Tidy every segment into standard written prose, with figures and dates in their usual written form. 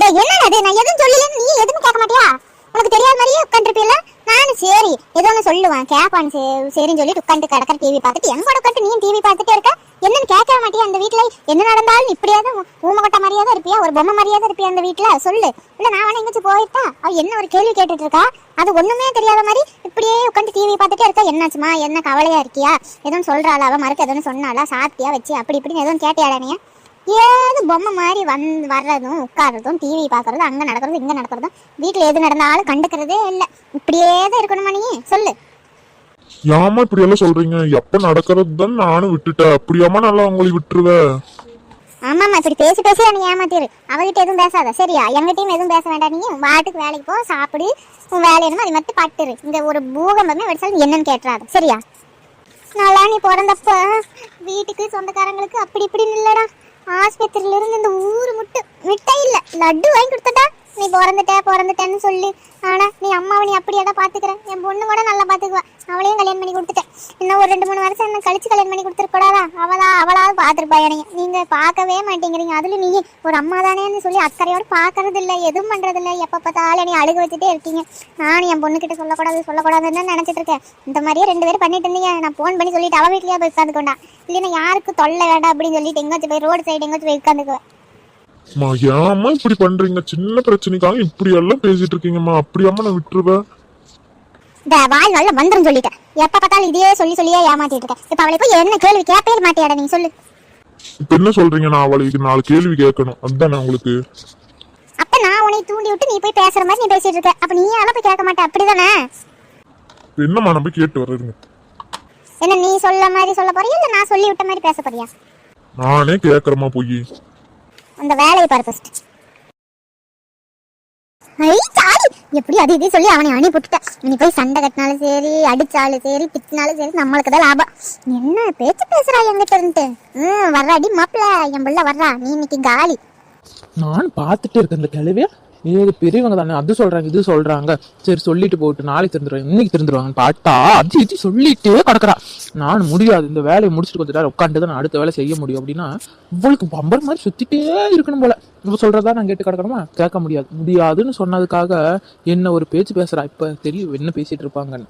என்னது நான் எதுவும் சொல்லல, நீ எதுவும் கேட்க மாட்டியா? உனக்கு தெரியாத மாதிரியே உட்காந்துருப்பீல்ல. நானும் சரி ஏதோ ஒன்று சொல்லுவேன் கேட்பான், சரின்னு சொல்லிட்டு உட்காந்து கிடக்கிற டிவி பார்த்துட்டு எங்கூட உட்காந்து நீ டிவி பார்த்துட்டே இருக்க. என்னன்னு கேட்க மாட்டியா? அந்த வீட்டுல என்ன நடந்தாலும் இப்படியாவது ஊமகட்ட மாதிரியாதான் இருப்பியா, ஒரு பொம்மை மாதிரியாதான் இருப்பியா அந்த வீட்டுல? சொல்லு. இல்ல நான் வேணா எங்கேயாச்சும் போயிட்டா அவ என்ன ஒரு கேள்வி கேட்டுட்டு இருக்கா, அது ஒண்ணுமே தெரியாத மாதிரி இப்படியே உட்காந்து டிவி பார்த்துட்டே இருக்கா. என்னாச்சுமா, என்ன கவலையா இருக்கியா, எதுவும் சொல்றாளா, அவ மறுக்க எதுவும் சொன்னாலா, சாப்பிட்டியா வச்சு அப்படி இப்படின்னு எதுவும் கேட்டியாடா நீ? ஏது பொம்மை மாதிரி வர்றதும் உட்கார்றதும் டிவி பார்க்கறதும் அங்கே நடக்கிறதும் இங்கே நடக்கிறதும் வீட்டில் எது நடந்தாலும் கண்டுக்கிறதே இல்லை. இப்படியே தான் இருக்கணுமா நீ? சொல்லு. ஏமா இப்படி எல்லாம் சொல்றீங்க? எப்ப நடக்கிறது தான் நானும் விட்டுட்டேன், அப்படியாமா நல்லா உங்களை விட்டுருவேன். ஆமாம்மா, இப்படி பேசி பேசி நீ ஏமாத்திரு. அவகிட்ட எதுவும் பேசாத சரியா? எங்கிட்டையும் எதுவும் பேச வேண்டாம். நீ வாட்டுக்கு வேலைக்கு போ, சாப்பிடு, உன் வேலை என்னமோ அது மட்டும் பட்டுரு. இங்கே ஒரு பூகம்பமே வெடிச்சாலும் என்னன்னு கேட்டுறாது சரியா? நல்லா நீ பிறந்தப்ப வீட்டுக்கு சொந்தக்காரங்களுக்கு அப்படி இப்படின்னு இல்லடா, ஆஸ்பத்திரியில இருந்து இந்த ஊரு மிட்டாய் இல்ல லட்டு வாங்கி கொடுத்தட்டா. நீ பிறந்துட்டேன்னு சொல்லி, ஆனா நீ அம்மாவை நீ அப்படியாடா பாத்துக்கிற. என் பொண்ணு கூட நல்லா பாத்துக்குவா, அவளையும் கல்யாணம் பண்ணி கொடுத்துட்டேன். இன்னும் ஒரு 2-3 வருஷம் என்ன கழிச்சு கல்யாணம் பண்ணி கொடுத்துருக்கூடாதா? அவளாவது பாத்துருப்பா. நீங்க பார்க்கவே மாட்டேங்கிறீங்க. அதுல நீ ஒரு அம்மா தானேன்னு சொல்லி அக்கறையோடு பாக்குறது இல்லை, எதுவும் பண்றது இல்லை. எப்ப பார்த்தாலும் நீ அழுக வச்சுட்டே இருக்கீங்க. நானும் என் பொண்ணு கிட்ட சொல்லக்கூடாதுன்னு நினைச்சிட்டு இருக்கேன். இந்த மாதிரியே 2 பேரும் பண்ணிட்டு இருந்தீங்க. நான் போன் பண்ணி சொல்லிட்டு அவ வீட்லயே போய் உட்காந்துக்கொண்டா. இல்லைன்னா யாருக்கு தொல்லை வேண்டாம் அப்படின்னு சொல்லிட்டு எங்காச்சும் போய் ரோடு சைடு எங்காச்சும் போய் உட்காந்துக்குவேன். ஏமா இப்படி பண்றீங்க? சின்ன பிரச்சனைக்காக இப்படி எல்லாம் பேசிட்டு இருக்கீங்கம்மா, அப்படியாமா நான் விட்டுருவேன். இந்த வாய் நல்ல மந்திரம் சொல்லிட்டேன். எப்ப பார்த்தாலும் இதையே சொல்லியே ஏமாத்திட்டு இருக்கேன். இப்ப அவளை போய் என்ன கேள்வி கேட்கவே மாட்டியாடா நீ? சொல்லு. இப்ப என்ன சொல்றீங்க? நான் அவளுக்கு 4 கேள்வி கேட்கணும், அதுதானே உங்களுக்கு? அப்ப நான் உன்னை தூண்டி விட்டு நீ போய் பேசுற மாதிரி நீ பேசிட்டு இருக்க. அப்ப நீ யாரும் போய் கேட்க மாட்டே, அப்படிதானே? என்னம்மா நம்ம கேட்டு வர்றதுங்க? என்ன நீ சொல்ல மாதிரி சொல்ல போறியா, இல்ல நான் சொல்லி விட்ட மாதிரி பேச போறியா? நானே கேக்குறமா போய் அந்த வேலையை பாரு ஃபர்ஸ்ட். எப்படி அது இதே சொல்லி அவனை அனுப்பிவிட்டுட்டேன். நீ போய் சண்டை கட்டினாலும் சரி, அடிச்சாலும் சரி, பிச்சினாலும் சரி, நம்மளுக்கு தான் லாபம். என்ன பேச்சு பேசுறா என்கிட்ட இருந்துட்டு? வர்றாடி மாப்பிள்ள, என் பிள்ளை வர்றா, நீ இன்னைக்கு காலி. நான் பார்த்துட்டு இருக்கேன் இந்த கிழவிய. ஏது பெரியவங்க தானே, அது சொல்றாங்க இது சொல்றாங்க, சரி சொல்லிட்டு போட்டு நாளைக்கு தெரிஞ்சிருவாங்க இன்னைக்கு தெரிஞ்சிருவாங்கன்னு பார்த்தா அது இது சொல்லிட்டே கிடக்குறா. நான் முடியாது, இந்த வேலையை முடிச்சுட்டு கொஞ்சம் நேரம் உட்காந்து தான் நான் அடுத்த வேலை செய்ய முடியும் அப்படின்னா இவளுக்கு பம்பர் மாதிரி சுத்திட்டே இருக்கணும் போல. இவ சொல்றதா நான் கேட்டு கிடக்கணுமா? கேட்க முடியாதுன்னு சொன்னதுக்காக என்ன ஒரு பேச்சு பேசுறா. இப்ப தெரியும் என்ன பேசிட்டு இருப்பாங்கன்னு.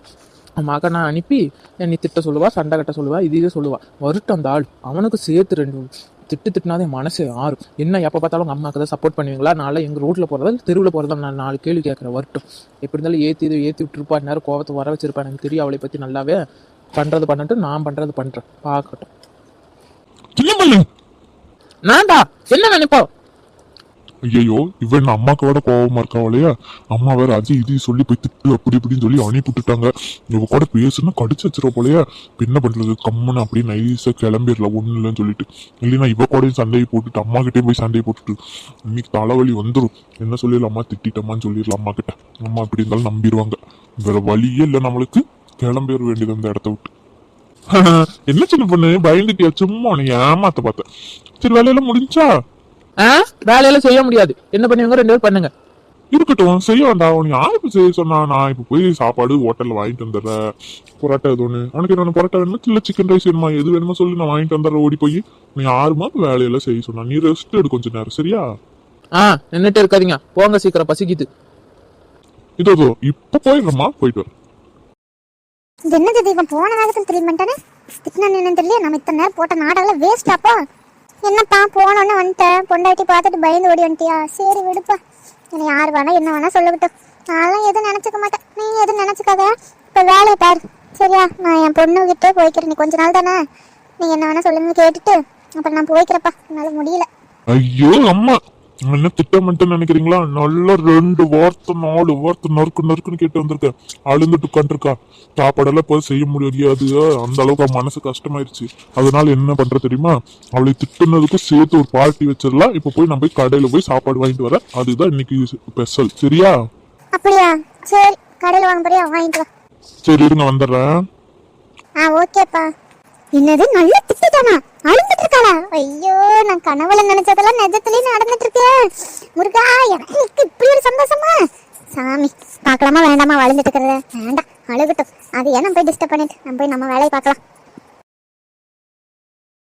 மக நான் அனுப்பி என்னை திட்ட சொல்லுவா, சண்டை கட்ட சொல்லுவா, இதே சொல்லுவா. வருட்டம் அந்த ஆள், அவனுக்கு சேர்த்து 2 திட்டுனாதே மனசு ஆறும். என்ன எப்போ பார்த்தாலும் உங்கள் அம்மாவுக்கு தான் சப்போர்ட் பண்ணுவீங்களா? நாளை எங்கள் ரோட்டில் போகிறதா தெருவில் போகிறதா நான் 4 கேள்வி கேட்குறேன். வரட்டும், எப்படி இருந்தாலும் ஏற்றி விட்டுருப்பா, நேரம் கோவத்தை வர வச்சிருப்பேன். எனக்கு தெரியும் அவளை பற்றி நல்லாவே. பண்ணுறது பண்ணிட்டு நான் பண்ணுறது பண்ணுறேன், பார்க்கட்டும். நான்டா என்ன நினைப்போ? ஐயோ, இவன் அம்மாக்கு விட கோபமா இருக்காவளையா? அம்மா வேற அது இது சொல்லி போய் திட்டு அப்படி இப்படின்னு சொல்லி அனுப்பிட்டுட்டாங்க. இவ கூட பேசுனா கடிச்சு வச்சிருவ போலையா? என்ன பண்றது? கம்முன்னு அப்படி நைஸா கிளம்பிடலாம் ஒண்ணு இல்லைன்னு சொல்லிட்டு. இல்லைன்னா இவ கூட சண்டையை போட்டுட்டு அம்மா கிட்டே போய் சண்டையை போட்டுட்டு இன்னைக்கு தலைவலி வந்துடும். என்ன சொல்லிடலாம், அம்மா திட்டமான்னு சொல்லிடலாம் அம்மா கிட்ட. அம்மா அப்படி இருந்தாலும் நம்பிடுவாங்க. வேற வழியே இல்லை நம்மளுக்கு, கிளம்பிட வேண்டியது அந்த இடத்த விட்டு. என்ன சின்ன பொண்ணு பயந்துட்டியா? சும்மா நீ ஏமாத்த பார்த்தேன். சரி, வேலையெல்லாம் முடிஞ்சா? வேலையெல்லாம் செய்ய முடியாது, என்ன பண்ணுவீங்க 2 பேரும் பண்ணுங்க. இருக்கட்டும், செய்ய வேண்டாம். உனக்கு யாருக்கு செய்ய சொன்னா? நான் இப்ப போய் சாப்பாடு ஹோட்டல்ல வாங்கிட்டு வந்துடுறேன். பொரோட்டா எது ஒண்ணு உனக்கு என்ன பொரோட்டா வேணுமா, இல்ல சிக்கன் ரைஸ் வேணுமா, எது வேணுமா சொல்லி நான் வாங்கிட்டு வந்துடுறேன். ஓடி போய் நீ 6 மாதம் வேலையெல்லாம் செய்ய சொன்னா, நீ ரெஸ்ட் எடு கொஞ்ச நேரம் சரியா? நின்னுட்டு இருக்காதீங்க, போங்க சீக்கிரம், பசிக்குது. இதோ இப்ப போயிடுறோமா, போயிட்டு வர. என்னது தீபம் போன நேரத்தில் திரும்பி பண்ணிட்டானே? திட்டினா என்னன்னு தெரியல. நம்ம இத்தனை நேரம் போட்ட நாடெல்லாம் வேஸ்டாப்பா. என்னப்பா போனோன்னு வந்துட்டேன், பொண்டாட்டி பார்த்துட்டு பயந்து ஓடி வந்துட்டியா? சரி விடுப்பா, என்னை யார் வேணா என்ன வேணா சொல்லவிட்டோம். நான்லாம் எதுவும் நினச்சிக்க மாட்டேன், நீ எதுவும் நினச்சிக்காத. இப்போ வேலையை பாரு சரியா? நான் என் பொண்ணுகிட்டே போய்க்கிறேன். நீ கொஞ்ச நாள் தானே, நீ என்ன வேணா சொல்லுங்க கேட்டுட்டு அப்புறம் நான் போய்க்கிறப்பா, என்னால் முடியல. ஐயோ அம்மா, என்ன திட்டமிட்டு நினைக்கிறீங்களா? நல்லா 2 வார்த்தை 4 வார்த்தை நறுக்குன்னு கேட்டு வந்திருக்கேன். அழுந்துட்டு உட்காந்துருக்கா. சாப்பாடெல்லாம் இப்போ செய்ய முடியாது, அந்த அளவுக்கு மனசு கஷ்டமாயிருச்சு. அதனால என்ன பண்ற தெரியுமா? அவளை திட்டுனதுக்கு சேர்த்து ஒரு பார்ட்டி வச்சிடலாம். இப்ப போய் நம்ம போய் கடையில போய் சாப்பாடு வாங்கிட்டு வரேன். அதுதான் இன்னைக்கு ஸ்பெஷல் சரியா? அப்படியா? சரி, கடையில் வாங்க போறியா? வாங்கிட்டு வா. சரி இருங்க, வந்துடுறேன். ஓகேப்பா. என்னது நல்ல திட்டுதானா? அழுந்துட்டு இருக்காளா? ஐயோ, நான் கனவுல நினைச்சதெல்லாம் நிஜத்திலேயே நடந்துட்டு இருக்கேன். முருகா, எனக்கு இப்படி ஒரு சந்தோஷமா? சாமி, பார்க்கலாமா வேண்டாமா? அழுந்துட்டு இருக்கிறத? வேண்டாம், அழுகட்டும். அது ஏன் நம்ம போய் டிஸ்டர்ப் பண்ணிட்டு நம்ம போய் நம்ம வேலையை பார்க்கலாம்.